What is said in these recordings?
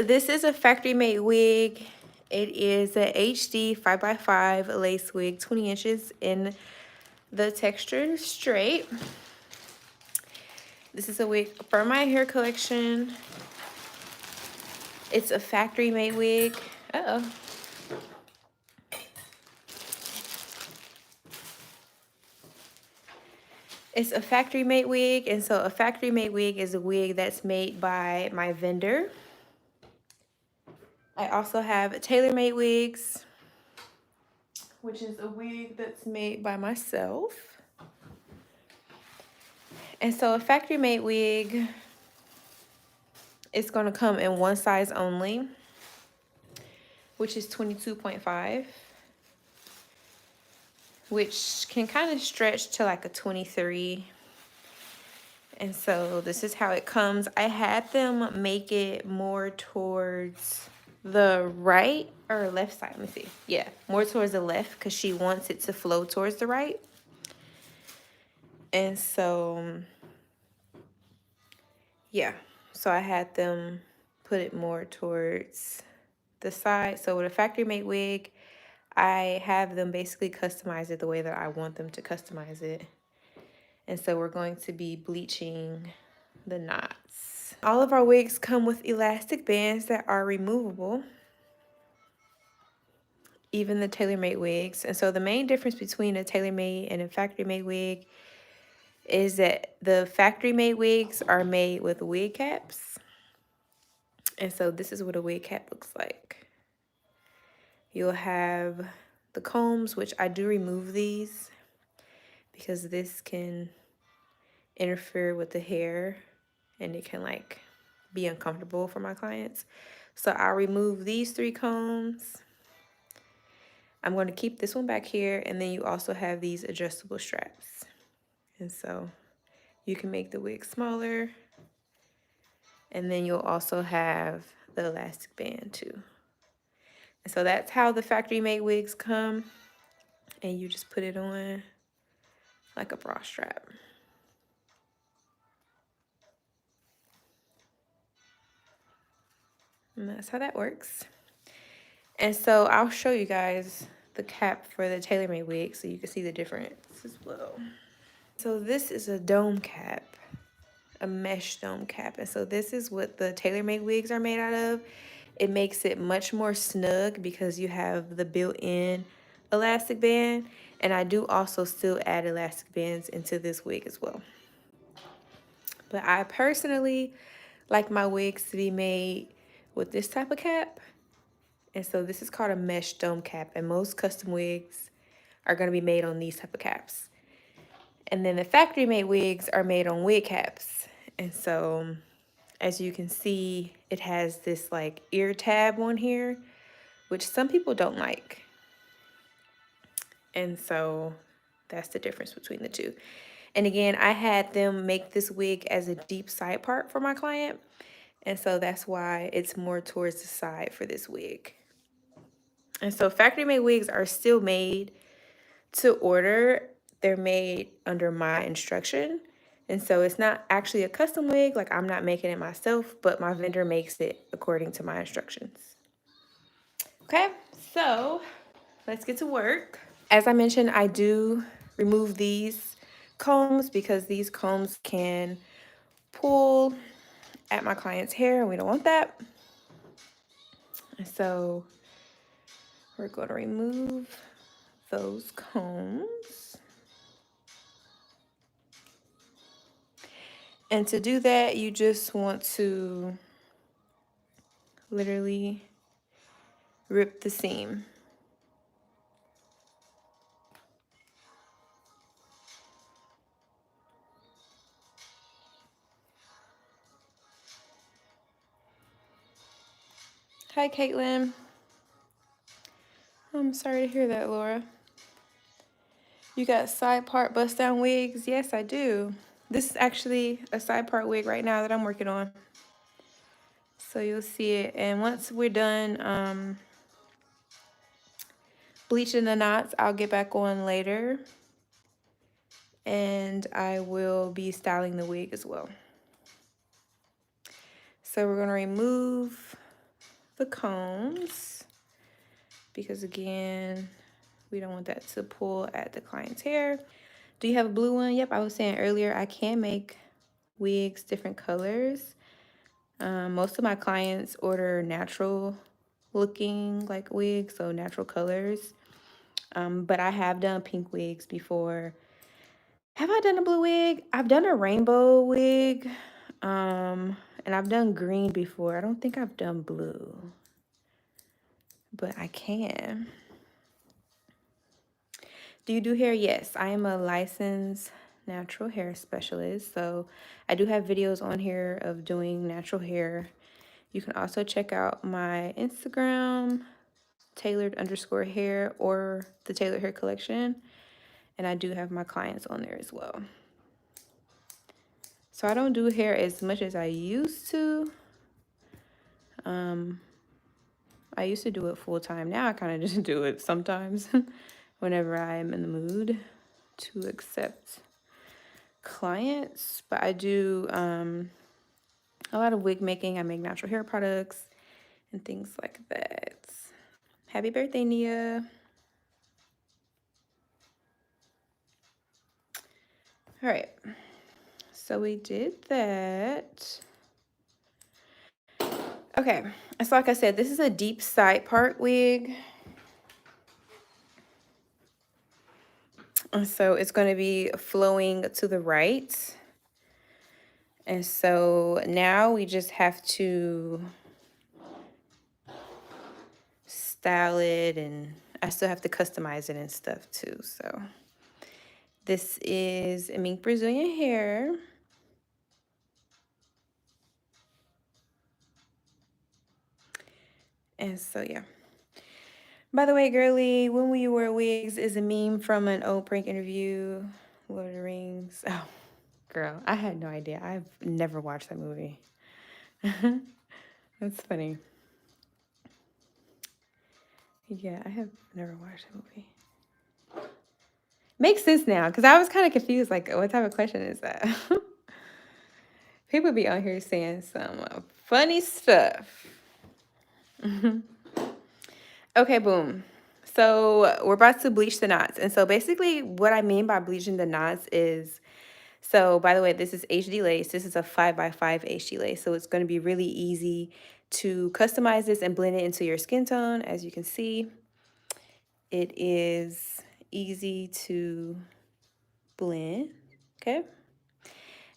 This is a factory made wig. It is a HD 5x5 lace wig, 20 inches in the texture straight. This is a wig for my hair collection. It's a factory made wig. Uh-oh. It's a factory made wig, and so a factory made wig is a wig that's made by my vendor. I also have tailor-made wigs, which is a wig that's made by myself. And so a factory made wig is going to come in one size only, which is 22.5, which can kind of stretch to like a 23. And so this is how it comes. I had them make it more towards the right or left side. Let me see. Yeah, more towards the left because she wants it to flow towards the right. And so, yeah. So I had them put it more towards the side. So with a factory made wig, I have them basically customize it the way that I want them to customize it. And so we're going to be bleaching the knots. All of our wigs come with elastic bands that are removable, even the tailor-made wigs. And so the main difference between a tailor-made and a factory-made wig is that the factory-made wigs are made with wig caps. And so this is what a wig cap looks like. You'll have the combs, which I do remove these because this can interfere with the hair and it can like be uncomfortable for my clients. So I'll remove these 3 combs. I'm going to keep this one back here, and then you also have these adjustable straps. And so you can make the wig smaller, and then you'll also have the elastic band too. And so that's how the factory made wigs come, and you just put it on like a bra strap. And that's how that works. And so I'll show you guys the cap for the tailor-made wig so you can see the difference as well. So this is a dome cap, a mesh dome cap. And so this is what the tailor-made wigs are made out of. It makes it much more snug because you have the built-in elastic band. And I do also still add elastic bands into this wig as well. But I personally like my wigs to be made with this type of cap. And so this is called a mesh dome cap. And most custom wigs are going to be made on these type of caps. And then the factory made wigs are made on wig caps. And so as you can see, it has this like ear tab on here, which some people don't like. And so that's the difference between the two. And again, I had them make this wig as a deep side part for my client. And so that's why it's more towards the side for this wig. And so factory made wigs are still made to order. They're made under my instruction. And so it's not actually a custom wig, like I'm not making it myself, but my vendor makes it according to my instructions. Okay, so let's get to work. As I mentioned, I do remove these combs because these combs can pull at my client's hair and we don't want that. And so we're going to remove those combs. And to do that, you just want to literally rip the seam. Hi, Caitlin. I'm sorry to hear that, Laura. You got side part bust down wigs? Yes, I do. This is actually a side part wig right now that I'm working on. So you'll see it. And once we're done bleaching the knots, I'll get back on later. And I will be styling the wig as well. So we're going to remove the combs because, again, we don't want that to pull at the client's hair. Do you have a blue one? Yep, I was saying earlier I can make wigs different colors. Most of my clients order natural looking like wigs, so natural colors. But I have done pink wigs before. Have I done a blue wig? I've done a rainbow wig. And I've done green before. I don't think I've done blue, but I can. Do you do hair? Yes, I am a licensed natural hair specialist. So I do have videos on here of doing natural hair. You can also check out my Instagram, 𝗙𝗵𝗲_hair, or the Tailored Hair Collection. And I do have my clients on there as well. So I don't do hair as much as I used to. I used to do it full time. Now I kind of just do it sometimes whenever I'm in the mood to accept clients. But I do a lot of wig making. I make natural hair products and things like that. Happy birthday, Nia. All right. So we did that. Okay. So like I said, this is a deep side part wig. And so it's going to be flowing to the right. And so now we just have to style it, and I still have to customize it and stuff too. So this is mink Brazilian hair. And so, yeah. By the way, girly, When Will You Wear Wigs is a meme from an old prank interview, Lord of the Rings. Oh, girl, I had no idea. I've never watched that movie. That's funny. Yeah, I have never watched that movie. Makes sense now, because I was kind of confused, like, what type of question is that? People be on here saying some funny stuff. Okay, boom. So we're about to bleach the knots. And so basically what I mean by bleaching the knots is, so by the way, this is HD lace. This is a 5x5 HD lace. So it's going to be really easy to customize this and blend it into your skin tone. As you can see, it is easy to blend. Okay.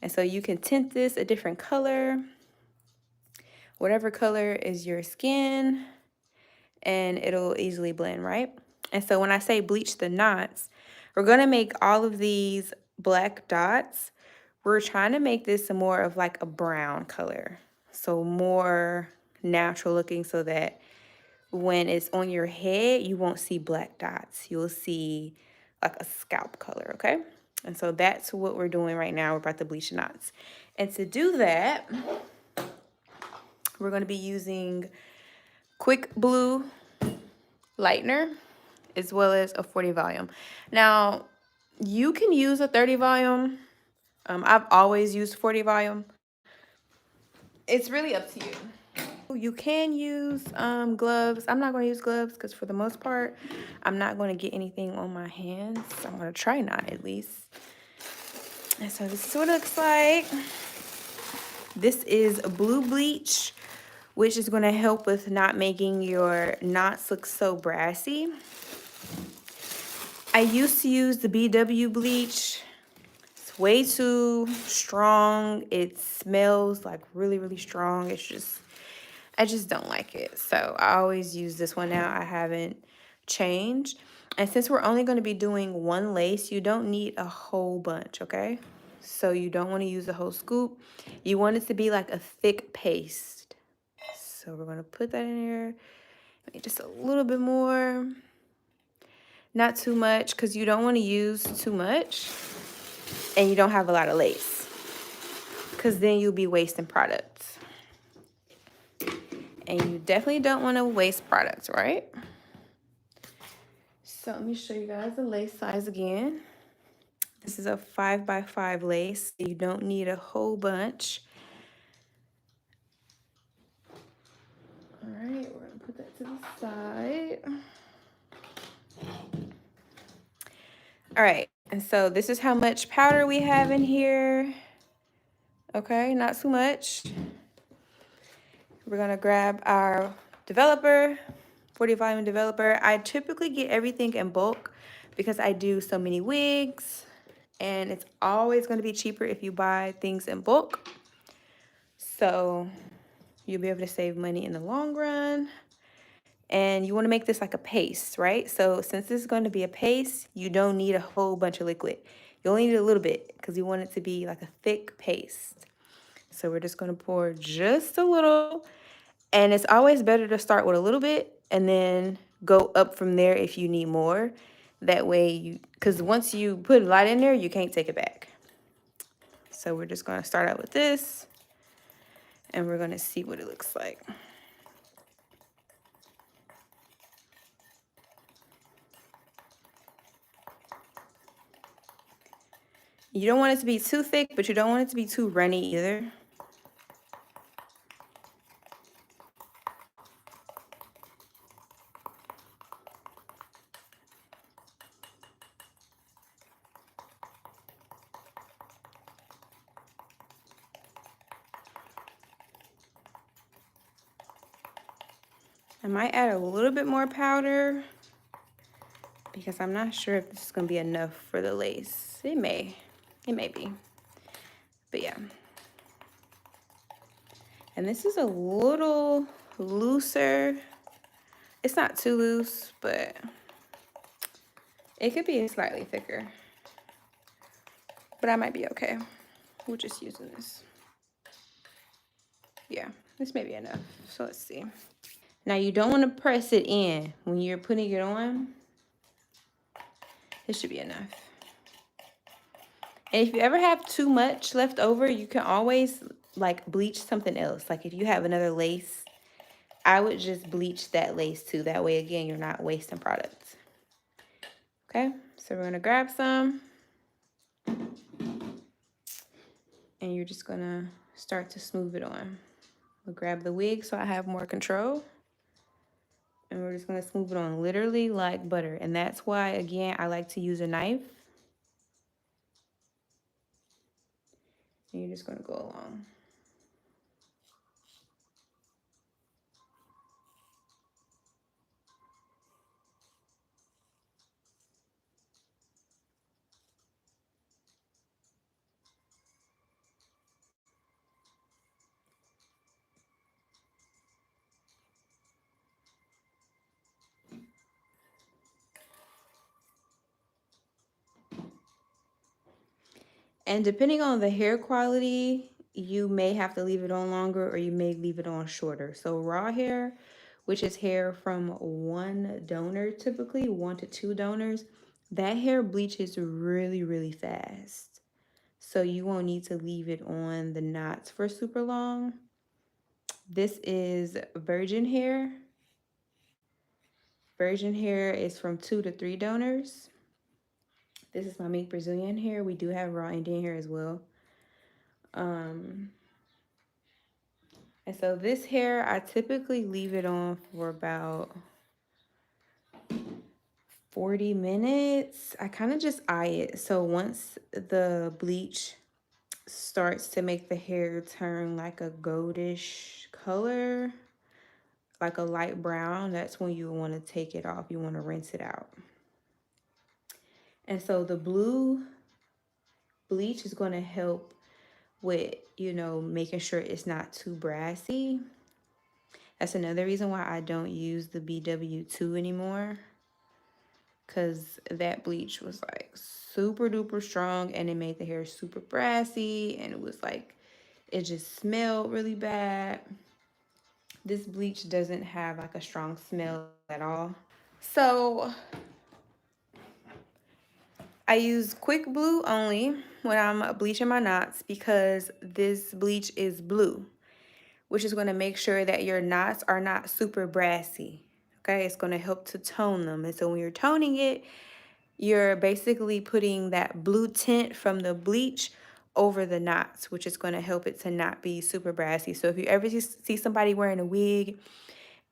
And so you can tint this a different color, whatever color is your skin, and it'll easily blend, right? And so when I say bleach the knots, we're going to make all of these black dots. We're trying to make this more of like a brown color, so more natural looking, so that when it's on your head, you won't see black dots. You'll see like a scalp color, okay? And so that's what we're doing right now. We're about to bleach the knots. And to do that, we're going to be using Quick Blue lightener as well as a 40 volume. Now, you can use a 30 volume. I've always used 40 volume. It's really up to you. You can use gloves. I'm not going to use gloves because for the most part, I'm not going to get anything on my hands. I'm going to try not, at least. And so this is what it looks like. This is a blue bleach, which is going to help with not making your knots look so brassy. I used to use the BW bleach. It's way too strong. It smells like really, really strong. I just don't like it. So I always use this one now. I haven't changed. And since we're only going to be doing one lace, you don't need a whole bunch, okay? So you don't want to use the whole scoop. You want it to be like a thick paste. So we're going to put that in here. Maybe just a little bit more. Not too much, because you don't want to use too much and you don't have a lot of lace, because then you'll be wasting products. And you definitely don't want to waste products, right? So let me show you guys the lace size again. This is a 5x5 lace. You don't need a whole bunch. All right, we're put that to the side. All right, and so this is how much powder we have in here. Okay, not too much. We're gonna grab our developer, 40 volume developer. I typically get everything in bulk because I do so many wigs, and it's always gonna be cheaper if you buy things in bulk. So you'll be able to save money in the long run. And you wanna make this like a paste, right? So since this is gonna be a paste, you don't need a whole bunch of liquid. You only need a little bit because you want it to be like a thick paste. So we're just gonna pour just a little. And it's always better to start with a little bit and then go up from there if you need more. That way because once you put a lot in there, you can't take it back. So we're just gonna start out with this and we're gonna see what it looks like. You don't want it to be too thick, but you don't want it to be too runny either. I might add a little bit more powder because I'm not sure if this is gonna be enough for the lace. It may be, but yeah. And this is a little looser. It's not too loose, but it could be slightly thicker. But I might be okay. We're just using this. Yeah, this may be enough. So let's see. Now you don't want to press it in when you're putting it on. This should be enough. And if you ever have too much left over, you can always like bleach something else. Like if you have another lace, I would just bleach that lace too. That way, again, you're not wasting products. Okay, so we're gonna grab some. And you're just gonna start to smooth it on. We'll grab the wig so I have more control. And we're just gonna smooth it on literally like butter. And that's why, again, I like to use a knife. And you're just gonna go along. And depending on the hair quality, you may have to leave it on longer or you may leave it on shorter. So raw hair, which is hair from one donor, typically 1 to 2 donors, that hair bleaches really, really fast. So you won't need to leave it on the knots for super long. This is virgin hair. Virgin hair is from 2 to 3 donors. This is my mink Brazilian hair. We do have raw Indian hair as well. And so this hair, I typically leave it on for about 40 minutes. I kind of just eye it. So once the bleach starts to make the hair turn like a goldish color, like a light brown, that's when you want to take it off. You want to rinse it out. And so the blue bleach is going to help with, you know, making sure it's not too brassy. That's another reason why I don't use the BW2 anymore, because that bleach was like super duper strong and it made the hair super brassy and it was like, it just smelled really bad. This bleach doesn't have like a strong smell at all. So I use quick blue only when I'm bleaching my knots because this bleach is blue, which is going to make sure that your knots are not super brassy. Okay, it's going to help to tone them. And so when you're toning it, you're basically putting that blue tint from the bleach over the knots, which is going to help it to not be super brassy. So if you ever see somebody wearing a wig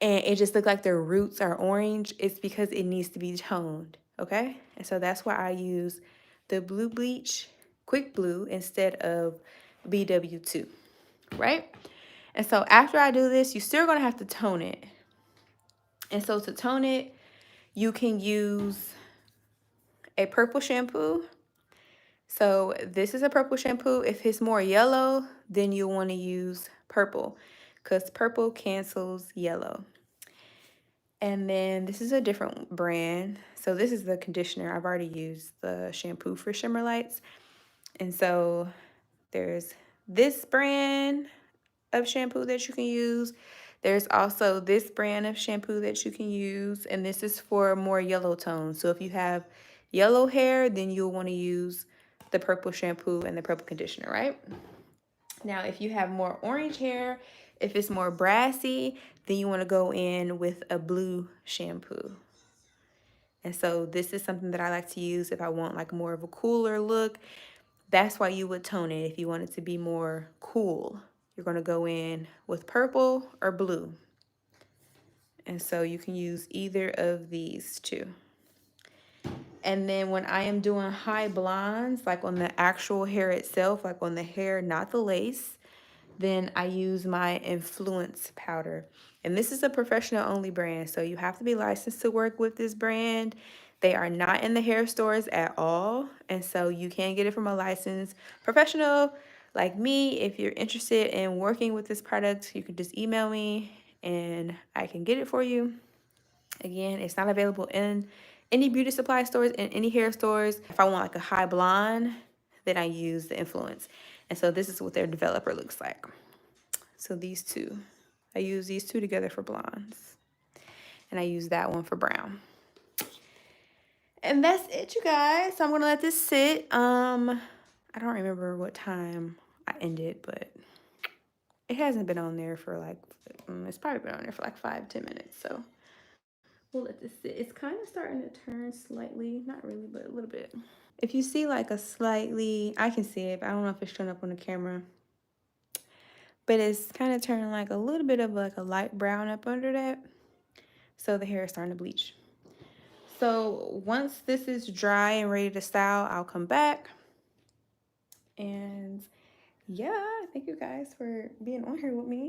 and it just looked like their roots are orange, it's because it needs to be toned, okay? And so that's why I use the Blue Bleach Quick Blue instead of BW2, right? And so after I do this, you're still gonna have to tone it. And so to tone it, you can use a purple shampoo. So this is a purple shampoo. If it's more yellow, then you'll want to use purple because purple cancels yellow. And then this is a different brand. So this is the conditioner. I've already used the shampoo for Shimmer Lights. And so there's this brand of shampoo that you can use. There's also this brand of shampoo that you can use, and this is for more yellow tones. So if you have yellow hair, then you'll want to use the purple shampoo and the purple conditioner, right? Now, if you have more orange hair, if it's more brassy, then you want to go in with a blue shampoo. And so this is something that I like to use if I want like more of a cooler look. That's why you would tone it if you want it to be more cool. You're going to go in with purple or blue. And so you can use either of these two. And then when I am doing high blondes, like on the actual hair itself, like on the hair, not the lace, then I use my Influence powder. And this is a professional only brand, so you have to be licensed to work with this brand. They are not in the hair stores at all, and so you can get it from a licensed professional like me. If you're interested in working with this product, you can just email me and I can get it for you. Again, it's not available in any beauty supply stores, in any hair stores. If I want like a high blonde, then I use the Influence. And so this is what their developer looks like. So these two, I use these two together for blondes. And I use that one for brown. And that's it, you guys. So I'm gonna let this sit. I don't remember what time I ended, but it hasn't been on there for like, it's probably been on there for like 5-10 minutes. So we'll let this sit. It's kind of starting to turn slightly, not really, but a little bit. If you see like a slightly, I can see it, but I don't know if it's showing up on the camera. But it's kind of turning like a little bit of like a light brown up under that. So the hair is starting to bleach. So once this is dry and ready to style, I'll come back. And yeah, thank you guys for being on here with me.